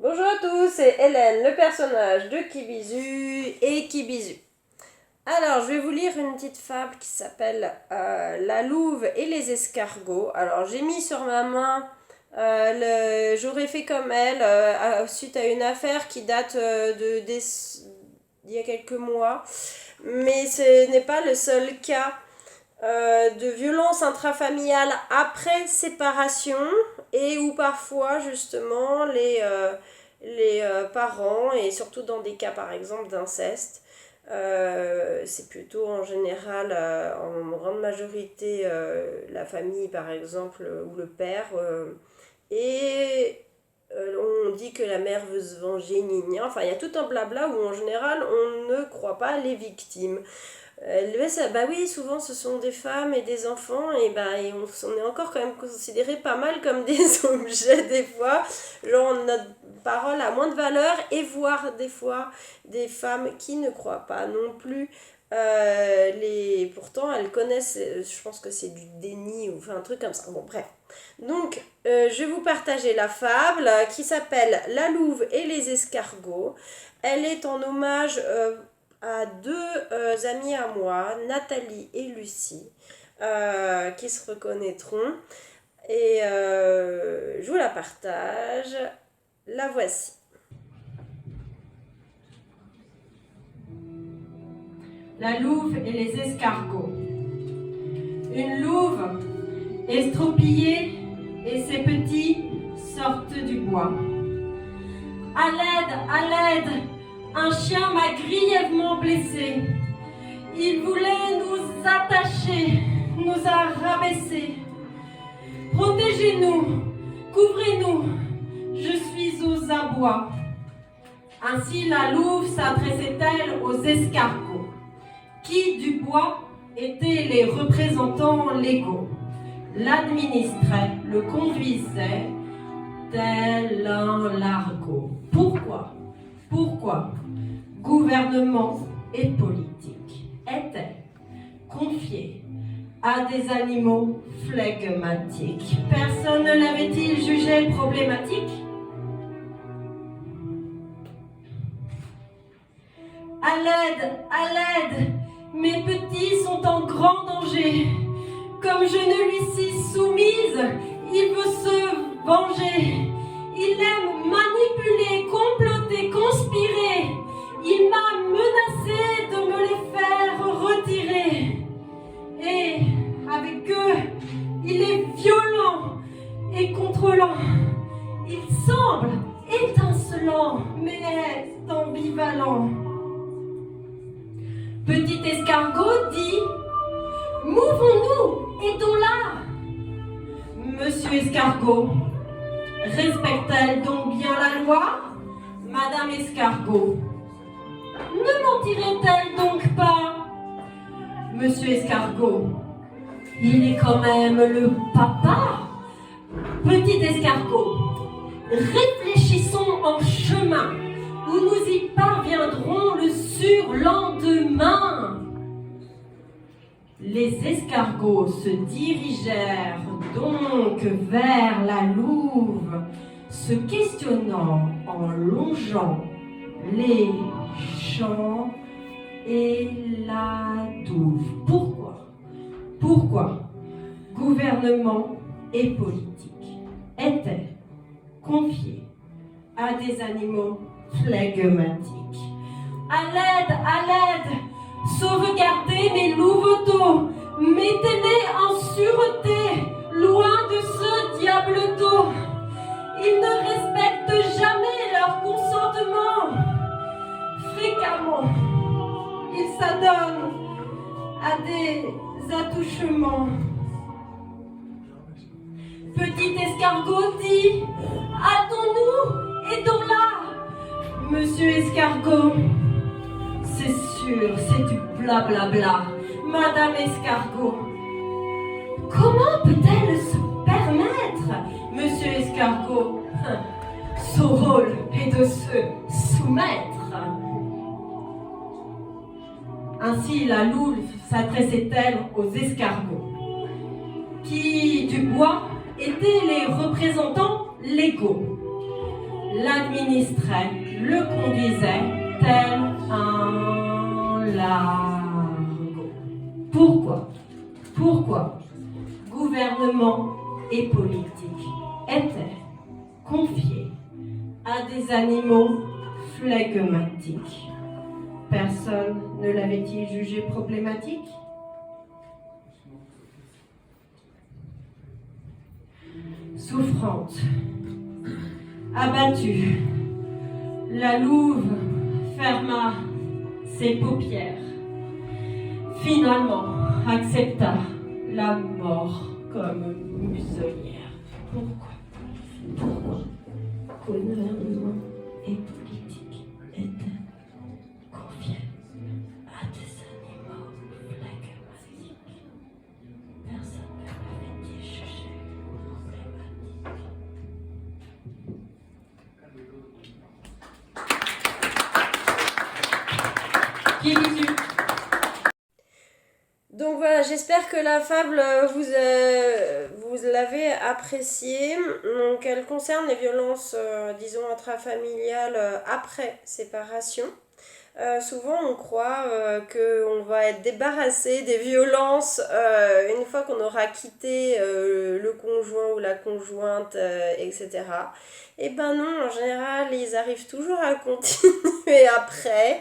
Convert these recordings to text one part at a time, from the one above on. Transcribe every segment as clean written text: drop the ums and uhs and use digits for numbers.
Bonjour à tous, c'est Hélène, le personnage de Kibizu et Kibizu. Alors, je vais vous lire une petite fable qui s'appelle La louve et les escargots. Alors, j'ai mis sur ma main, j'aurais fait comme elle, suite à une affaire qui date d'il y a quelques mois. Mais ce n'est pas le seul cas de violence intrafamiliale après séparation et où parfois justement les parents, et surtout dans des cas par exemple d'inceste, c'est plutôt en général, en grande majorité, la famille par exemple ou le père, et on dit que la mère veut se venger, enfin il y a tout un blabla où en général on ne croit pas les victimes. Bah oui, souvent ce sont des femmes et des enfants, et on est encore quand même considéré pas mal comme des objets des fois, genre notre parole a moins de valeur, et voire des fois des femmes qui ne croient pas non plus. Pourtant elles connaissent, je pense que c'est du déni ou enfin un truc comme ça. Bon, bref. Donc, je vais vous partager la fable qui s'appelle La louve et les escargots. Elle est en hommage à deux amies à moi, Nathalie et Lucie, qui se reconnaîtront. Et je vous la partage. La voici. La louve et les escargots. Une louve estropiée et ses petits sortent du bois. À l'aide, un chien m'a grièvement blessé. Il voulait nous attacher, nous a rabaissés. Protégez-nous, couvrez-nous, je suis aux abois. Ainsi la louve s'adressait-elle aux escargots, qui du bois étaient les représentants légaux, l'administraient, le conduisaient tel un largot. Pourquoi gouvernement et politique étaient confiés à des animaux flegmatiques? Personne ne l'avait-il jugé problématique? À l'aide, mes petits sont en grand danger. Comme je ne lui suis soumise, il veut se venger. Il aime manipuler, comploter, conspirer. Il m'a menacé de me les faire retirer. Et avec eux, il est violent et contrôlant. Il semble étincelant, mais ambivalent. Petit escargot dit: mouvons-nous, aidons-la. Monsieur escargot, respecte-t-elle donc bien la loi? Madame escargot, ne mentirait-elle donc pas? Monsieur escargot, il est quand même le papa. Petit escargot, réfléchissons en chemin où nous y parviendrons le surlendemain. Les escargots se dirigèrent donc vers la louve, se questionnant en longeant les champs et la douve. Pourquoi gouvernement et politique étaient confiés à des animaux flegmatiques? À l'aide, sauvegardez mes louveteaux, mettez-les en sûreté, loin de ce diable d'eau. Ils ne respectent jamais leur consentement. Fréquemment, ils s'adonnent à des attouchements. Petit escargot dit: hâtons-nous, aidons-la. Monsieur escargot, c'est sûr, c'est du blablabla. Madame escargot, comment peut-elle se permettre? Monsieur escargot, son rôle est de se soumettre. Ainsi la louve s'adressait-elle aux escargots, qui du bois étaient les représentants légaux, l'administrait, le conduisait tel un largo. Pourquoi gouvernement et politique étaient confiés à des animaux flegmatiques? Personne ne l'avait-il jugé problématique? Souffrante, abattue, la louve ferma ses paupières. Finalement, accepta la mort comme muselière. Pourquoi gouvernement et politique étaient confiés à des animaux flegmatiques? Personne ne l'avait jugé problématique. Qui dis-tu? Donc voilà, j'espère que la fable vous l'avez appréciée. Donc elle concerne les violences, disons, intrafamiliales après séparation. Souvent on croit qu'on va être débarrassé des violences une fois qu'on aura quitté le conjoint ou la conjointe, etc. Et ben non, en général ils arrivent toujours à continuer après.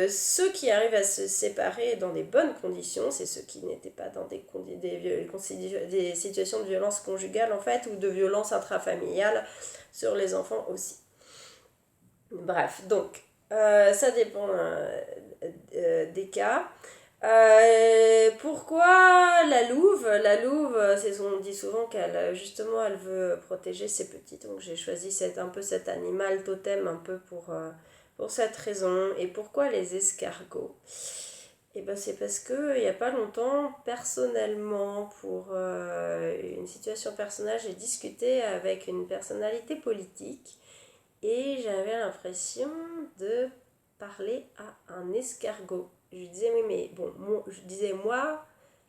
Ceux qui arrivent à se séparer dans des bonnes conditions, c'est ceux qui n'étaient pas dans des situations de violence conjugale en fait, ou de violence intrafamiliale sur les enfants aussi. Bref, donc ça dépend des cas. Pourquoi la louve? On dit souvent qu'elle justement elle veut protéger ses petits, donc j'ai choisi un peu cet animal totem un peu pour cette raison. Et pourquoi les escargots? Et ben c'est parce que il n'y a pas longtemps, personnellement, pour une situation personnelle, j'ai discuté avec une personnalité politique et j'avais l'impression de parler à un escargot. Je lui disais, oui, mais bon, moi,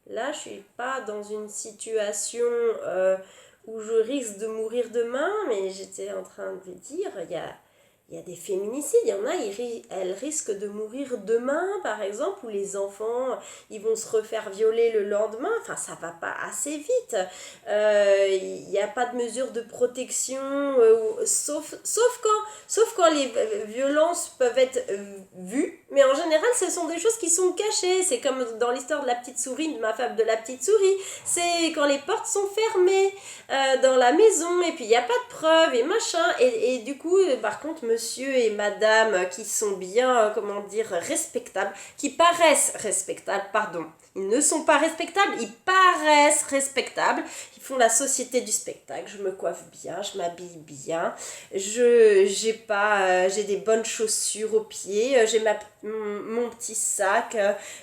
là, je suis pas dans une situation où je risque de mourir demain, mais j'étais en train de lui dire, il y a des féminicides, il y en a, elles risquent de mourir demain, par exemple, où les enfants, ils vont se refaire violer le lendemain, enfin, ça va pas assez vite. Il n'y a pas de mesures de protection, sauf quand les violences peuvent être vues, mais en général, ce sont des choses qui sont cachées. C'est comme dans l'histoire de la petite souris, de ma fable de la petite souris, c'est quand les portes sont fermées dans la maison, et puis il n'y a pas de preuves, et machin, et du coup, par contre, monsieur et madame qui sont bien, respectables, qui paraissent respectables, pardon. Ils ne sont pas respectables, ils paraissent respectables. Ils font la société du spectacle. Je me coiffe bien, je m'habille bien. J'ai des bonnes chaussures aux pieds. J'ai mon petit sac,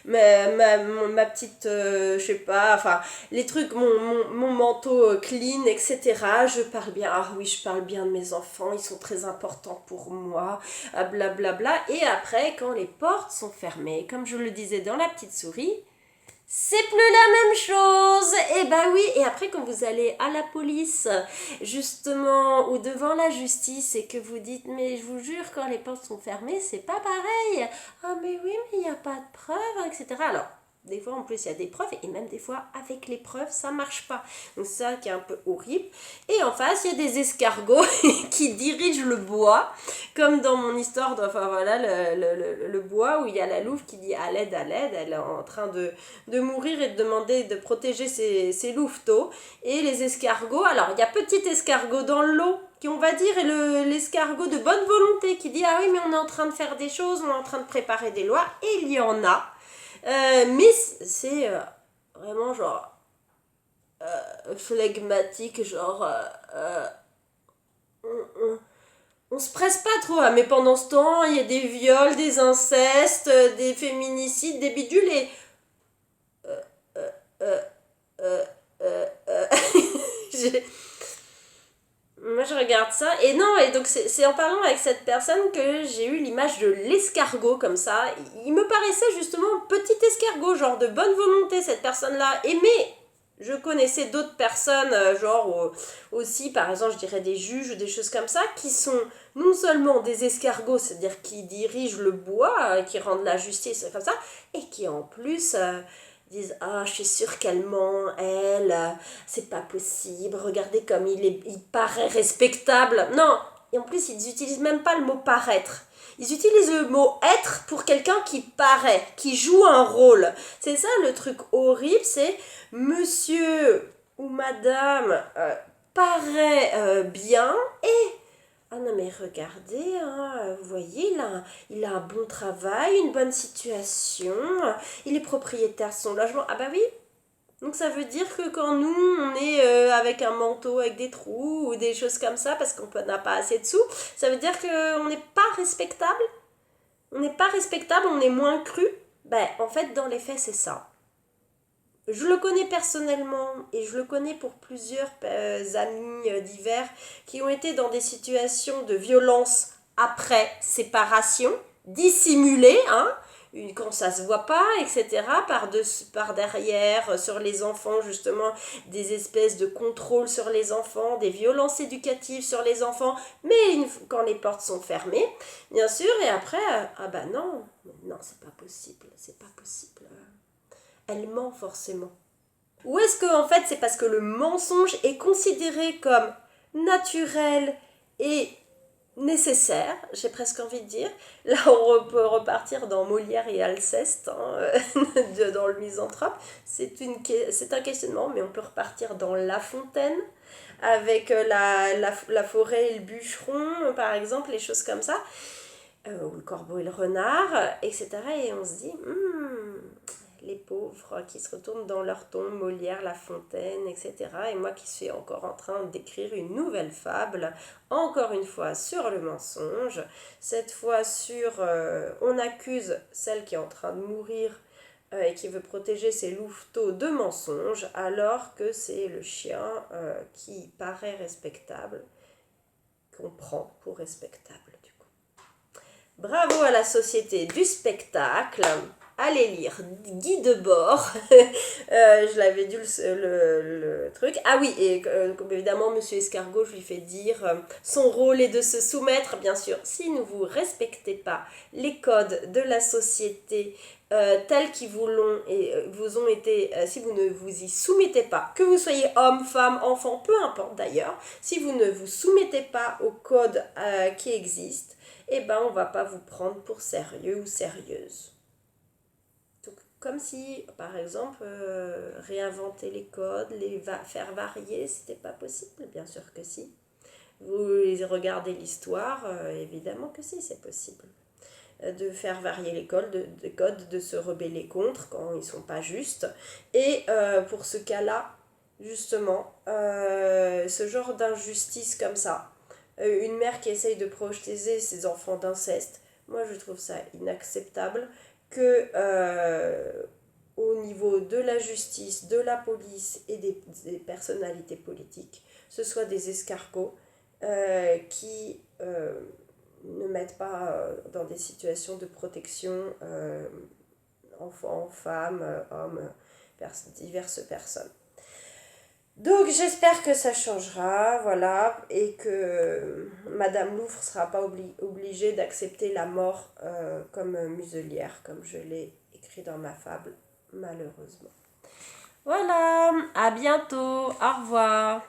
ma petite, je sais pas, enfin, les trucs, mon manteau clean, etc. Je parle bien. Ah oui, je parle bien de mes enfants. Ils sont très importants pour moi. Blablabla. Et après, quand les portes sont fermées, comme je le disais dans la petite souris, c'est plus la même chose. Et bah oui, et après quand vous allez à la police justement ou devant la justice et que vous dites mais je vous jure quand les portes sont fermées c'est pas pareil. Ah mais oui mais il n'y a pas de preuves, etc. Alors des fois en plus il y a des preuves et même des fois avec les preuves ça marche pas, donc c'est ça qui est un peu horrible. Et en face il y a des escargots qui dirigent le bois, comme dans mon histoire le bois où il y a la louve qui dit à l'aide, elle est en train de mourir et de demander de protéger ses louveteaux. Et les escargots, alors il y a petit escargot dans l'eau qui on va dire est l'escargot de bonne volonté qui dit ah oui mais on est en train de faire des choses, on est en train de préparer des lois, et il y en a. Mais c'est vraiment genre flegmatique, genre on se presse pas trop, hein, mais pendant ce temps il y a des viols, des incestes, des féminicides, des bidules et moi je regarde ça et non, et donc c'est en parlant avec cette personne que j'ai eu l'image de l'escargot comme ça. Il me paraissait justement petit escargot, genre de bonne volonté cette personne là, mais Je connaissais d'autres personnes, aussi, par exemple, je dirais des juges ou des choses comme ça, qui sont non seulement des escargots, c'est-à-dire qui dirigent le bois, qui rendent la justice, comme ça, et qui en plus disent ah, je suis sûre qu'elle ment, elle, c'est pas possible, regardez comme il paraît respectable. Non, et en plus, ils n'utilisent même pas le mot paraître. Ils utilisent le mot être pour quelqu'un qui paraît, qui joue un rôle. C'est ça le truc horrible, c'est monsieur ou madame paraît bien et ah non mais regardez, hein, vous voyez, il a un bon travail, une bonne situation, il est propriétaire de son logement. Ah bah oui, donc ça veut dire que quand nous, on est avec un manteau avec des trous ou des choses comme ça parce qu'on n'a pas assez de sous, ça veut dire qu'on n'est pas respectable. On n'est pas respectable, on est moins cru. Ben, en fait, dans les faits, c'est ça. Je le connais personnellement et je le connais pour plusieurs amis divers qui ont été dans des situations de violence après séparation, dissimulées, hein, quand ça se voit pas, etc., par derrière, sur les enfants, justement, des espèces de contrôle sur les enfants, des violences éducatives sur les enfants, mais quand les portes sont fermées, bien sûr, et après, ah bah non, non, c'est pas possible. Elle ment forcément. Ou est-ce que en fait c'est parce que le mensonge est considéré comme naturel et nécessaire, j'ai presque envie de dire. Là on peut repartir dans Molière et Alceste, hein, dans le misanthrope. C'est un questionnement, mais on peut repartir dans La Fontaine, avec la forêt et le bûcheron, par exemple, les choses comme ça, ou le corbeau et le renard, etc. Et on se dit, les pauvres qui se retournent dans leur tombe, Molière, La Fontaine, etc. Et moi qui suis encore en train d'écrire une nouvelle fable, encore une fois sur le mensonge, cette fois sur on accuse celle qui est en train de mourir et qui veut protéger ses louveteaux de mensonges, alors que c'est le chien qui paraît respectable, qu'on prend pour respectable du coup. Bravo à la société du spectacle. Allez lire Guy Debord. Je l'avais dit le truc. Ah oui, et évidemment, Monsieur Escargot, je lui fais dire son rôle est de se soumettre, bien sûr, si ne vous respectez pas les codes de la société tels qu'ils vous ont été, si vous ne vous y soumettez pas, que vous soyez homme, femme, enfant, peu importe d'ailleurs, si vous ne vous soumettez pas aux codes qui existent, eh ben on va pas vous prendre pour sérieux ou sérieuse. Comme si, par exemple, réinventer les codes, faire varier, c'était pas possible, bien sûr que si. Vous regardez l'histoire, évidemment que si, c'est possible. De faire varier les codes, de se rebeller contre quand ils sont pas justes. Et pour ce cas-là, justement, ce genre d'injustice comme ça, une mère qui essaye de projeter ses enfants d'inceste, moi je trouve ça inacceptable que au niveau de la justice, de la police et des personnalités politiques, ce soit des escargots qui ne mettent pas dans des situations de protection enfants, femmes, hommes, diverses personnes. Donc j'espère que ça changera, voilà, et que Madame Louvre ne sera pas obligée d'accepter la mort comme muselière, comme je l'ai écrit dans ma fable, malheureusement. Voilà, à bientôt, au revoir.